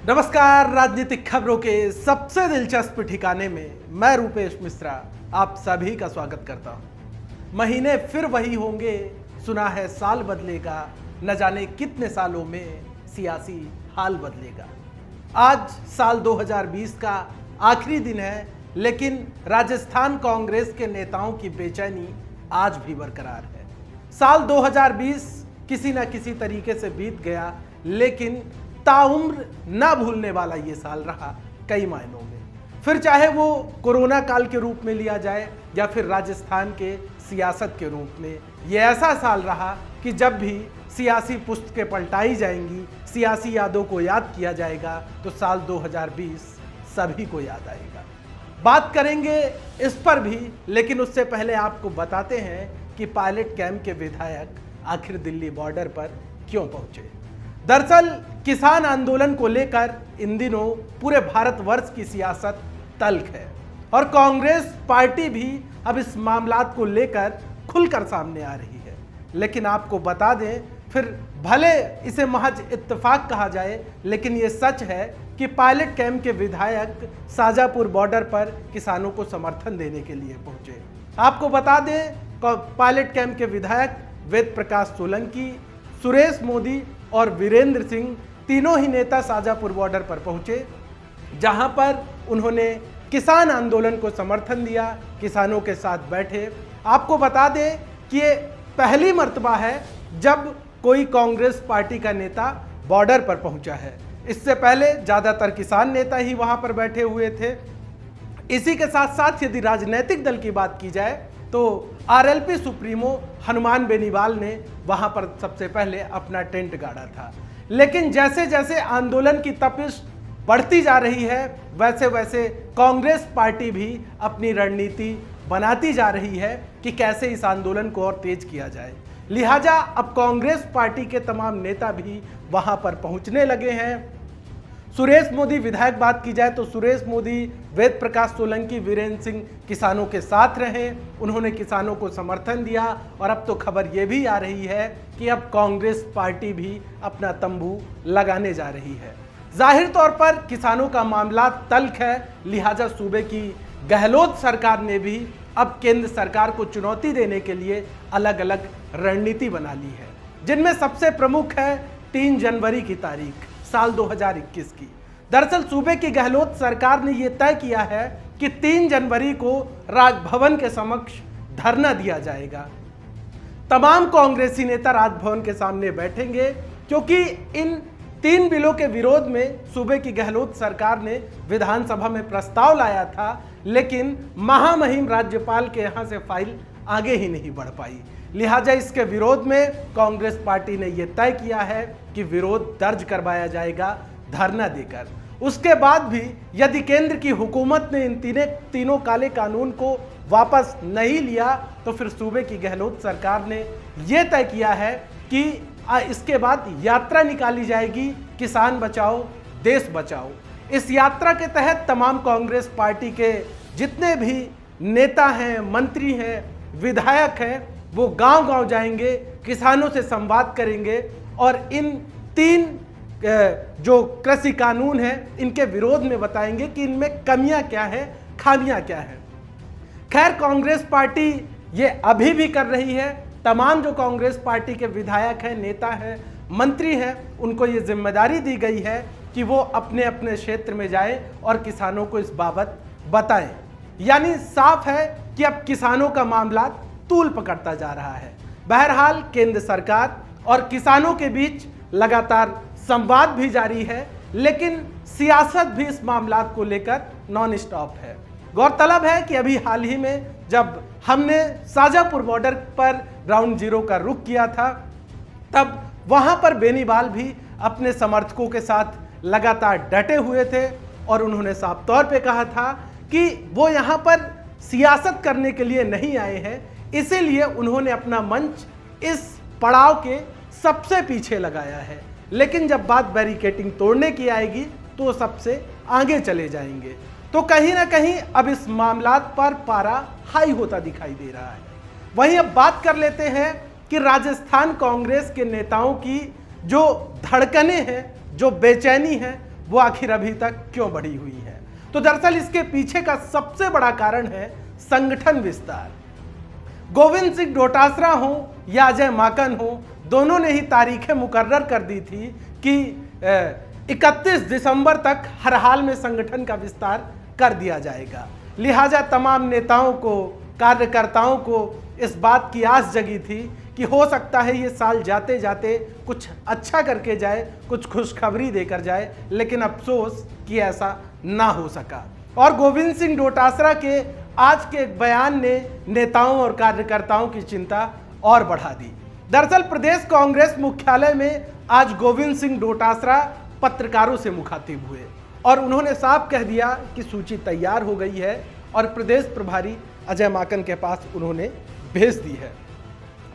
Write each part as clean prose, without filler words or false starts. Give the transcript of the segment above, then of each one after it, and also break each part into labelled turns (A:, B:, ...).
A: नमस्कार। राजनीतिक खबरों के सबसे दिलचस्प ठिकाने में मैं रूपेश मिश्रा आप सभी का स्वागत करता हूं। महीने फिर वही होंगे, सुना है साल बदलेगा, न जाने कितने सालों में सियासी हाल बदलेगा। आज साल 2020 का आखिरी दिन है, लेकिन राजस्थान कांग्रेस के नेताओं की बेचैनी आज भी बरकरार है। साल 2020 किसी न किसी तरीके से बीत गया, लेकिन ताउम्र ना भूलने वाला ये साल रहा कई मायनों में। फिर चाहे वो कोरोना काल के रूप में लिया जाए या फिर राजस्थान के सियासत के रूप में, ये ऐसा साल रहा कि जब भी सियासी पुस्तकें पलटाई जाएंगी, सियासी यादों को याद किया जाएगा, तो साल 2020 सभी को याद आएगा। बात करेंगे इस पर भी, लेकिन उससे पहले आपको बताते हैं कि पायलट कैंप के विधायक आखिर दिल्ली बॉर्डर पर क्यों पहुंचे। दरअसल किसान आंदोलन को लेकर इन दिनों पूरे भारतवर्ष की सियासत तल्ख है और कांग्रेस पार्टी भी अब इस मामलात को लेकर खुलकर सामने आ रही है। लेकिन आपको बता दें, फिर भले इसे महज इत्तेफाक कहा जाए, लेकिन ये सच है कि पायलट कैंप के विधायक शाजापुर बॉर्डर पर किसानों को समर्थन देने के लिए पहुंचे। आपको बता दें, पायलट कैंप के विधायक वेद प्रकाश सोलंकी, सुरेश मोदी और वीरेंद्र सिंह तीनों ही नेता शाजापुर बॉर्डर पर पहुंचे, जहां पर उन्होंने किसान आंदोलन को समर्थन दिया, किसानों के साथ बैठे। आपको बता दें कि ये पहली मर्तबा है जब कोई कांग्रेस पार्टी का नेता बॉर्डर पर पहुंचा है। इससे पहले ज़्यादातर किसान नेता ही वहां पर बैठे हुए थे। इसी के साथ साथ यदि राजनीतिक दल की बात की जाए तो आरएलपी सुप्रीमो हनुमान बेनीवाल ने वहां पर सबसे पहले अपना टेंट गाड़ा था। लेकिन जैसे जैसे आंदोलन की तपिश बढ़ती जा रही है, वैसे वैसे कांग्रेस पार्टी भी अपनी रणनीति बनाती जा रही है कि कैसे इस आंदोलन को और तेज किया जाए। लिहाजा अब कांग्रेस पार्टी के तमाम नेता भी वहां पर पहुंचने लगे हैं। सुरेश मोदी विधायक बात की जाए तो सुरेश मोदी, वेद प्रकाश सोलंकी, वीरेंद्र सिंह किसानों के साथ रहे, उन्होंने किसानों को समर्थन दिया। और अब तो खबर ये भी आ रही है कि अब कांग्रेस पार्टी भी अपना तंबू लगाने जा रही है। जाहिर तौर पर किसानों का मामला तल्ख है, लिहाजा सूबे की गहलोत सरकार ने भी अब केंद्र सरकार को चुनौती देने के लिए अलग अलग रणनीति बना ली है, जिनमें सबसे प्रमुख है 3 जनवरी की तारीख साल 2021 की। दरअसल सूबे की गहलोत सरकार ने यह तय किया है कि 3 जनवरी को राजभवन के समक्ष धरना दिया जाएगा। तमाम कांग्रेसी नेता राजभवन के सामने बैठेंगे, क्योंकि इन 3 बिलों के विरोध में सूबे की गहलोत सरकार ने विधानसभा में प्रस्ताव लाया था, लेकिन महामहिम राज्यपाल के यहां से फाइल आगे ही नहीं बढ़ पाई। लिहाजा इसके विरोध में कांग्रेस पार्टी ने यह तय किया है कि विरोध दर्ज करवाया जाएगा धरना देकर। उसके बाद भी यदि केंद्र की हुकूमत ने इन तीनों काले कानून को वापस नहीं लिया, तो फिर सूबे की गहलोत सरकार ने यह तय किया है कि इसके बाद यात्रा निकाली जाएगी, किसान बचाओ देश बचाओ। इस यात्रा के तहत तमाम कांग्रेस पार्टी के जितने भी नेता हैं, मंत्री हैं, विधायक हैं, वो गांव-गांव जाएंगे, किसानों से संवाद करेंगे और इन 3 जो कृषि कानून हैं इनके विरोध में बताएंगे कि इनमें कमियां क्या है, खामियां क्या है। खैर, कांग्रेस पार्टी ये अभी भी कर रही है। तमाम जो कांग्रेस पार्टी के विधायक हैं, नेता हैं, मंत्री हैं, उनको ये जिम्मेदारी दी गई है कि वो अपने अपने क्षेत्र में जाएं और किसानों को इस बाबत बताएं। यानी साफ है कि अब किसानों का मामला तूल पकड़ता जा रहा है। बहरहाल केंद्र सरकार और किसानों के बीच लगातार संवाद भी जारी है, लेकिन सियासत भी इस मामला को लेकर नॉन स्टॉप है। गौरतलब है कि अभी हाल ही में जब हमने शाजापुर बॉर्डर पर ग्राउंड जीरो का रुख किया था, तब वहां पर बेनीवाल भी अपने समर्थकों के साथ लगातार डटे हुए थे और उन्होंने साफ तौर पे कहा था कि वो यहाँ पर सियासत करने के लिए नहीं आए हैं, इसीलिए उन्होंने अपना मंच इस पड़ाव के सबसे पीछे लगाया है। लेकिन जब बात बैरिकेटिंग तोड़ने की आएगी तो वो सबसे आगे चले जाएंगे। तो कहीं ना कहीं अब इस मामलात पर पारा हाई होता दिखाई दे रहा है। वहीं अब बात कर लेते हैं कि राजस्थान कांग्रेस के नेताओं की जो धड़कनें हैं, जो बेचैनी है, वो आखिर अभी तक क्यों बढ़ी हुई है। तो दरअसल इसके पीछे का सबसे बड़ा कारण है संगठन विस्तार। गोविंद सिंह डोटासरा हो या अजय माकन हो, दोनों ने ही तारीखें मुकर्रर कर दी थी कि 31 दिसंबर तक हर हाल में संगठन का विस्तार कर दिया जाएगा। लिहाजा तमाम नेताओं को, कार्यकर्ताओं को इस बात की आस जगी थी कि हो सकता है ये साल जाते जाते कुछ अच्छा करके जाए, कुछ खुशखबरी देकर जाए, लेकिन अफसोस कि ऐसा ना हो सका। और गोविंद सिंह डोटासरा के आज के एक बयान ने नेताओं और कार्यकर्ताओं की चिंता और बढ़ा दी। दरअसल प्रदेश कांग्रेस मुख्यालय में आज गोविंद सिंह डोटासरा पत्रकारों से मुखातिब हुए और उन्होंने साफ कह दिया कि सूची तैयार हो गई है और प्रदेश प्रभारी अजय माकन के पास उन्होंने भेज दी है।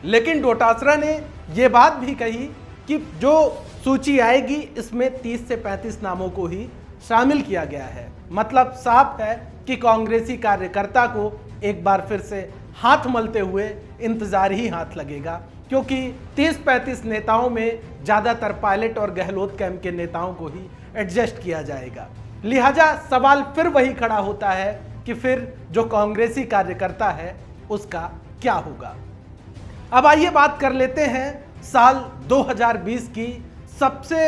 A: लेकिन डोटासरा ने यह बात भी कही कि जो सूची आएगी इसमें 30 से 35 नामों को ही शामिल किया गया है। मतलब साफ है कि कांग्रेसी कार्यकर्ता को एक बार फिर से हाथ मलते हुए इंतजार ही हाथ लगेगा, क्योंकि 30-35 नेताओं में ज़्यादातर पायलट और गहलोत कैंप के नेताओं को ही एडजस्ट किया जाएगा। लिहाजा सवाल फिर वही खड़ा होता है कि फिर जो कांग्रेसी कार्यकर्ता है उसका क्या होगा। अब आइए बात कर लेते हैं साल 2020 की सबसे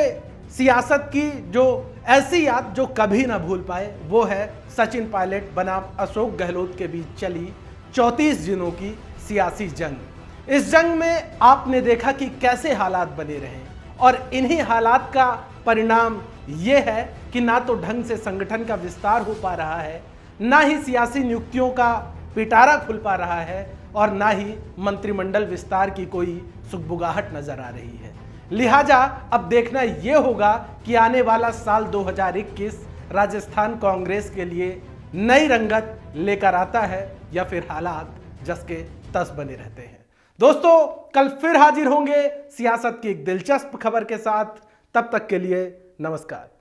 A: सियासत की जो ऐसी याद जो कभी ना भूल पाए, वो है सचिन पायलट बनाम अशोक गहलोत के बीच चली 34 दिनों की सियासी जंग। इस जंग में आपने देखा कि कैसे हालात बने रहे और इन्हीं हालात का परिणाम ये है कि ना तो ढंग से संगठन का विस्तार हो पा रहा है, ना ही सियासी नियुक्तियों का पिटारा खुल पा रहा है और ना ही मंत्रिमंडल विस्तार की कोई सुगबुगाहट नजर आ रही है। लिहाजा अब देखना यह होगा कि आने वाला साल 2021 राजस्थान कांग्रेस के लिए नई रंगत लेकर आता है या फिर हालात जस के तस बने रहते हैं। दोस्तों, कल फिर हाजिर होंगे सियासत की एक दिलचस्प खबर के साथ। तब तक के लिए नमस्कार।